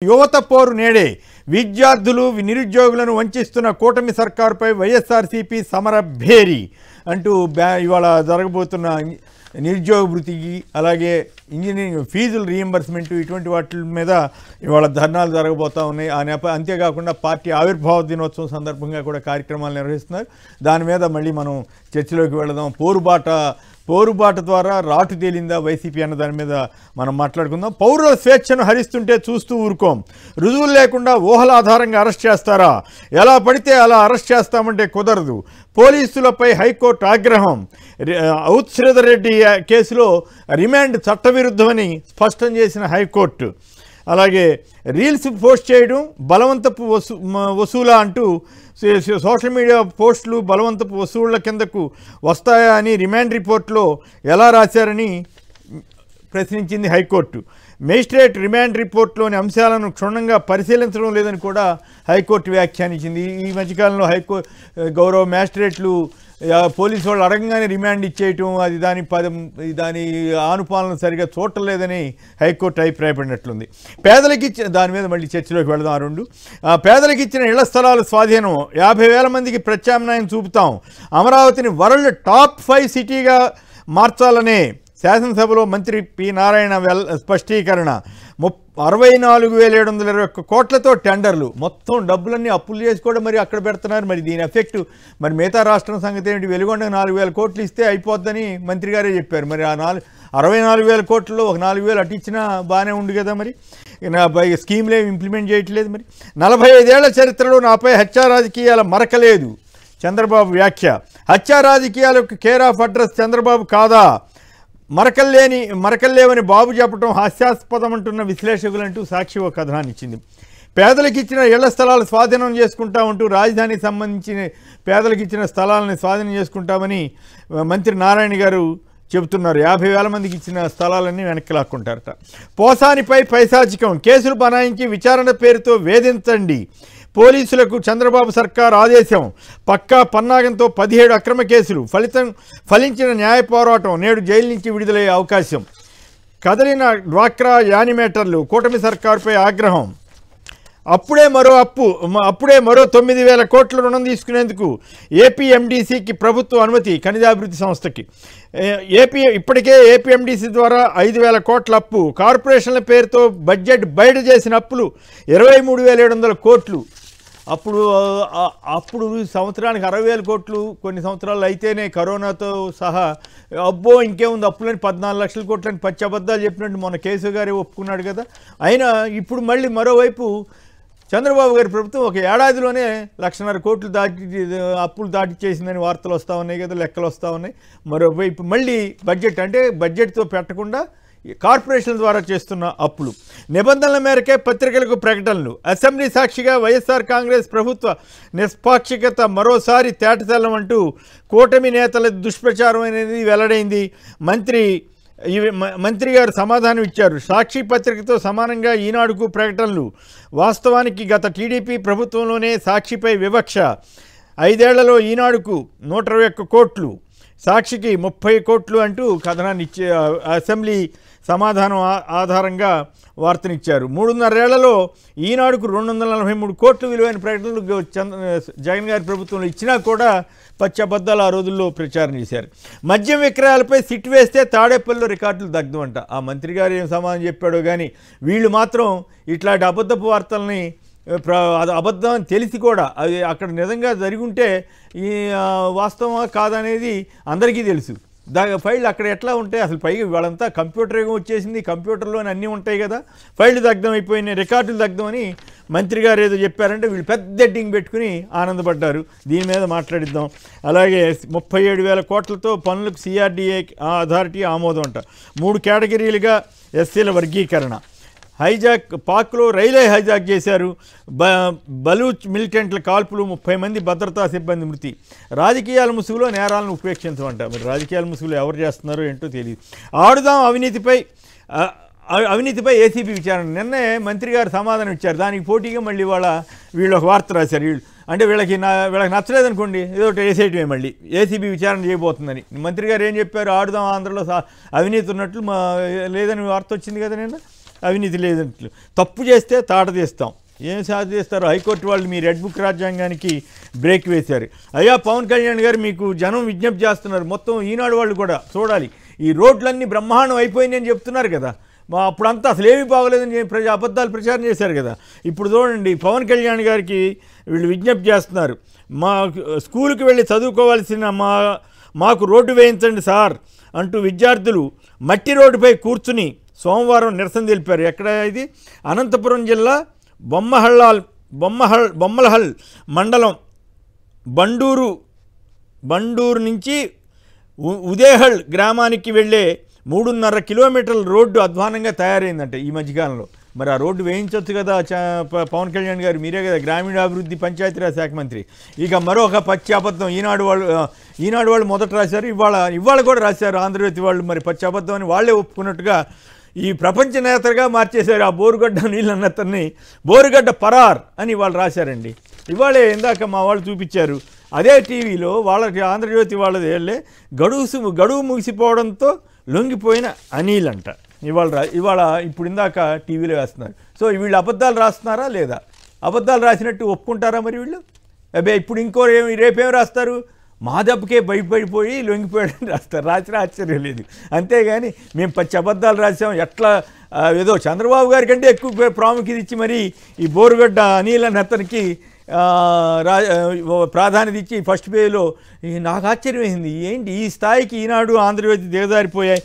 యువత పోరు నేడే విద్యార్థులు నిరుద్యోగులను వంచిస్తున్న కూటమి సర్కారుపై వైఎస్ఆర్సీపీ సమర భేరి అంటూ ఇవాళ జరగబోతున్న నిరుద్యోగ వృత్తికి అలాగే ఇంజనీరింగ్ ఫీజుల రీయింబర్స్మెంట్ ఇటువంటి వాటి మీద ఇవాళ ధర్నాలు జరగబోతూ ఉన్నాయి. అంతేకాకుండా పార్టీ ఆవిర్భావ దినోత్సవం సందర్భంగా కూడా కార్యక్రమాలు నిర్వహిస్తున్నారు. దాని మీద మళ్ళీ మనం చర్చలోకి వెళదాం. పోరుబాట ద్వారా రాటు తేలిందా వైసీపీ అన్న దాని మీద మనం మాట్లాడుకుందాం. పౌరుల స్వేచ్ఛను హరిస్తుంటే చూస్తూ ఊరుకోం. రుజువులు లేకుండా ఊహల ఆధారంగా అరెస్ట్ చేస్తారా? ఎలా పడితే అలా అరెస్ట్ చేస్తామంటే కుదరదు. పోలీసులపై హైకోర్టు ఆగ్రహం. ఔత్శ్రీధర్ రెడ్డి కేసులో రిమాండ్ చట్టవిరుద్ధమని స్పష్టం చేసిన హైకోర్టు. అలాగే రీల్స్ పోస్ట్ చేయడం బలవంతపు వసూలా అంటూ సోషల్ మీడియా పోస్టులు బలవంతపు వసూళ్ల కిందకు వస్తాయా అని రిమాండ్ రిపోర్ట్లో ఎలా రాశారని ప్రశ్నించింది హైకోర్టు. మేజిస్ట్రేట్ రిమాండ్ రిపోర్ట్లోని అంశాలను క్షుణ్ణంగా పరిశీలించడం లేదని కూడా హైకోర్టు వ్యాఖ్యానించింది. ఈ మధ్యకాలంలో గౌరవ మేజిస్ట్రేట్లు పోలీసు వాళ్ళు అడగంగానే రిమాండ్ ఇచ్చేయటం అది దాని ఆనుపాలన సరిగా చూడలేదని హైకోర్టు అభిప్రాయపడినట్లుంది. పేదలకు ఇచ్చిన దాని మీద మళ్ళీ చర్చలోకి వెళదాం. పేదలకు ఇచ్చిన ఇళ్ల స్థలాల స్వాధీనం 50,000 మందికి ప్రత్యామ్నాయం చూపుతాం. అమరావతిని వరల్డ్ టాప్ 5 సిటీగా మార్చాలనే శాసనసభలో మంత్రి పి నారాయణ స్పష్టీకరణ. 64,721 కోట్లతో టెండర్లు. మొత్తం డబ్బులన్నీ అప్పులు చేసి కూడా మరి అక్కడ పెడుతున్నారు. మరి దీని ఎఫెక్ట్ మరి మిగతా రాష్ట్రం సంగతి ఏమిటి? వెలుగొండకు 4,000 కోట్లు ఇస్తే అయిపోద్దని మంత్రి గారే చెప్పారు. మరి ఆ 64,000 కోట్లలో ఒక 4,000 అటు ఇచ్చినా బాగానే ఉంది కదా. మరి స్కీమ్లు ఏమి ఇంప్లిమెంట్ చేయట్లేదు. మరి 45 ఏళ్ల చరిత్రలో నాపై హత్యా రాజకీయాల మరకలేదు చంద్రబాబు వ్యాఖ్య. హత్యా రాజకీయాలకు కేర్ ఆఫ్ అడ్రస్ చంద్రబాబు కాదా? మరకల్లేవని బాబు చెప్పడం హాస్యాస్పదం అంటున్న విశ్లేషకులంటూ సాక్షి ఒక కథనాన్ని ఇచ్చింది. పేదలకు ఇచ్చిన ఇళ్ల స్థలాలు స్వాధీనం చేసుకుంటామంటూ రాజధానికి సంబంధించిన పేదలకు ఇచ్చిన స్థలాలను స్వాధీనం చేసుకుంటామని మంత్రి నారాయణ గారు చెబుతున్నారు. 50,000 మందికి ఇచ్చిన స్థలాలన్నీ వెనక్కి లాక్కుంటారట. పోసానిపై పైశాచికం. కేసులు బనాయించి విచారణ పేరుతో వేధించండి. పోలీసులకు చంద్రబాబు సర్కార్ ఆదేశం. పక్కా పన్నాగంతో 17 అక్రమ కేసులు. ఫలించిన న్యాయ పోరాటం. నేడు జైలు నుంచి విడుదలయ్యే అవకాశం. కదలిన డ్వాక్రా యానిమేటర్లు. కూటమి సర్కారుపై ఆగ్రహం. అప్పుడే మరో 9,000 కోట్ల రుణం తీసుకునేందుకు ఏపీఎండీసీకి ప్రభుత్వ అనుమతి. ఖనిజాభివృద్ధి సంస్థకి ఇప్పటికే ఏపీఎండీసీ ద్వారా 5,000 కోట్ల అప్పు. కార్పొరేషన్ల పేరుతో బడ్జెట్ బయట చేసిన అప్పులు 23,700 కోట్లు. అప్పుడు సంవత్సరానికి 60,000 కోట్లు కొన్ని సంవత్సరాలు అయితేనే కరోనాతో సహా అబ్బో ఇంకేముంది అప్పులని 14 లక్షల కోట్లని పచ్చి అబద్ధాలు చెప్పినట్టు మొన్న కేసు గారే ఒప్పుకున్నాడు కదా. అయినా ఇప్పుడు మళ్ళీ మరోవైపు చంద్రబాబు గారి ప్రభుత్వం ఒక ఏడాదిలోనే 1,50,000 కోట్లు అప్పులు దాటిచ్చేసిందని వార్తలు వస్తూ ఉన్నాయి కదా, లెక్కలు వస్తూ ఉన్నాయి. మరోవైపు మళ్ళీ బడ్జెట్తో పెట్టకుండా కార్పొరేషన్ల ద్వారా చేస్తున్న అప్పులు. నిబంధనల మేరకే పత్రికలకు ప్రకటనలు. అసెంబ్లీ సాక్షిగా వైఎస్ఆర్ కాంగ్రెస్ ప్రభుత్వ నిష్పాక్షికత మరోసారి తేటతెల్లమంటూ కూటమి నేతల దుష్ప్రచారం అనేది వెల్లడైంది. మంత్రి గారు సమాధానం ఇచ్చారు. సాక్షి పత్రికతో సమానంగా ఈనాడుకు ప్రకటనలు. వాస్తవానికి గత టీడీపీ ప్రభుత్వంలోనే సాక్షిపై వివక్ష. 5 ఏళ్లలో ఈనాడుకు 121 కోట్లు, సాక్షికి 30 కోట్లు అంటూ కథనాన్ని ఇచ్చే అసెంబ్లీ సమాధానం ఆధారంగా వార్తనిచ్చారు. 3.5 ఏళ్లలో ఈనాడుకు 243 కోట్లు విలువైన ప్రకటనలు జగన్ గారి ప్రభుత్వంలో ఇచ్చినా కూడా పచ్చబద్దాలు ఆ రోజుల్లో ప్రచారం చేశారు. మద్యం విక్రయాలపై సిట్ వేస్తే తాడేపల్లిలో రికార్డులు దగ్ధం అంట. ఆ మంత్రి గారు ఏం సమాధానం చెప్పాడో కానీ వీళ్ళు మాత్రం ఇట్లాంటి అబద్ధపు వార్తల్ని అబద్ధం అని తెలిసి కూడా అది అక్కడ నిజంగా జరిగి ఉంటే ఈ వాస్తవమా కాదనేది అందరికీ తెలుసు. ఫైళ్ళు అక్కడ ఎట్లా ఉంటాయి అసలు? పైగా వాళ్ళంతా కంప్యూటర్ యుగం వచ్చేసింది, కంప్యూటర్లోనే అన్నీ ఉంటాయి కదా. ఫైళ్ళు దగ్ధం అయిపోయినాయి, రికార్డులు దగ్ధం అని మంత్రి గారు ఏదో చెప్పారంటే వీళ్ళు పెద్ద ఎడ్డింగ్ పెట్టుకుని ఆనందపడ్డారు. దీని మీద మాట్లాడిద్దాం. అలాగే 37,000 కోట్లతో పనులకు సిఆర్డీఏ అథారిటీ ఆమోదం అంట. 3 కేటగిరీలుగా ఎస్సీల వర్గీకరణ. పాక్లో రైల్వే హైజాక్ చేశారు. బలూచ్ మిలిటెంట్ల కాల్పులు. 30 మంది భద్రతా సిబ్బంది మృతి. రాజకీయాల ముసుగులో నేరాలను ఉపేక్షించమంట. మరి రాజకీయాల ముసుగులో ఎవరు చేస్తున్నారో ఏంటో తెలియదు. ఆడుదాం అవినీతిపై ఏసీబీ విచారణ. నిన్నే మంత్రి గారు సమాధానం ఇచ్చారు. దానికి పోటీగా మళ్ళీ వీళ్ళు ఒక వార్త రాశారు. అంటే వీళ్ళకి నచ్చలేదనుకోండి ఏదో ఒకటి వేసేయటమే మళ్ళీ ఏసీబీ విచారణ చేయబోతుందని. మంత్రి గారు ఏం చెప్పారు? ఆడుదాం ఆంధ్రలో అవినీతి ఉన్నట్లు లేదని వార్త వచ్చింది కదా నిన్న. అవినీతి లేదంట్లు, తప్పు చేస్తే తాట తీస్తాం. ఏం సాధిస్తారు? హైకోర్టు వాళ్ళు మీ రెడ్ బుక్ రాజ్యాంగానికి బ్రేక్ వేశారు. అయ్యా పవన్ కళ్యాణ్ గారు, మీకు జనం విజ్ఞప్తి చేస్తున్నారు, మొత్తం ఈనాడు వాళ్ళు కూడా చూడాలి, ఈ రోడ్లన్నీ బ్రహ్మాండం అయిపోయినాయని చెప్తున్నారు కదా, అప్పుడంతా అసలు ఏమీ బాగోలేదని అబద్ధాలు ప్రచారం చేశారు కదా. ఇప్పుడు చూడండి, పవన్ కళ్యాణ్ గారికి వీళ్ళు విజ్ఞప్తి చేస్తున్నారు, మా స్కూల్కి వెళ్ళి చదువుకోవాల్సిన మాకు రోడ్డు వేయించండి సార్ అంటూ విద్యార్థులు మట్టి రోడ్డుపై కూర్చుని సోమవారం నిరసన తెలిపారు. ఎక్కడ ఇది? అనంతపురం జిల్లా బొమ్మలహల్ మండలం బండూరు నుంచి ఉదేహల్ గ్రామానికి వెళ్ళే 3.5 కిలోమీటర్ల రోడ్డు అధ్వానంగా తయారైందంట ఈ మధ్యకాలంలో. మరి ఆ రోడ్డు వేయించవచ్చు కదా పవన్ కళ్యాణ్ గారు, మీరే కదా గ్రామీణాభివృద్ధి పంచాయతీరాజ్ శాఖ మంత్రి. ఇక మరొక పచ్చి అబద్ధం ఈనాడు వాళ్ళు మొదట రాశారు, ఇవాళ కూడా రాశారు ఆంధ్రజ్యోతి వాళ్ళు. మరి పచ్చి అబద్ధం అని వాళ్ళే ఒప్పుకున్నట్టుగా ఈ ప్రపంచ నేతగా మార్చేశారు ఆ బోరుగడ్డ నీళ్ళన్నతన్ని. బోరుగడ్డ పరార్ అని వాళ్ళు రాశారండి. ఇవాళే ఇందాక మా వాళ్ళు చూపించారు అదే టీవీలో, వాళ్ళకి ఆంధ్రజ్యోతి వాళ్ళది వెళ్ళే గడువు ముగిసిపోవడంతో లొంగిపోయిన అనిల్ అంట. ఇవాళ ఇప్పుడు ఇందాక టీవీలో వేస్తున్నారు. సో వీళ్ళు అబద్ధాలు రాస్తున్నారా లేదా? అబద్ధాలు రాసినట్టు ఒప్పుకుంటారా మరి వీళ్ళు? ఇప్పుడు రేపేం రాస్తారు? మా దెబ్బకే భయపడిపోయి లొంగిపోయాడని రాస్తారు. రాసిన ఆశ్చర్యం లేదు. అంతేగాని మేము పచ్చి అబద్ధాలు రాసాం, ఎట్లా ఏదో చంద్రబాబు గారి కంటే ఎక్కువ ప్రాముఖ్యత ఇచ్చి మరి ఈ బోరుగడ్డ అనిల్ అనే అతనికి ప్రాధాన్యత ఇచ్చి ఫస్ట్ పేజ్లో. నాకు ఆశ్చర్యమైంది, ఏంటి ఈ స్థాయికి ఈనాడు ఆంధ్రజ్యోతి దిగజారిపోయాయి.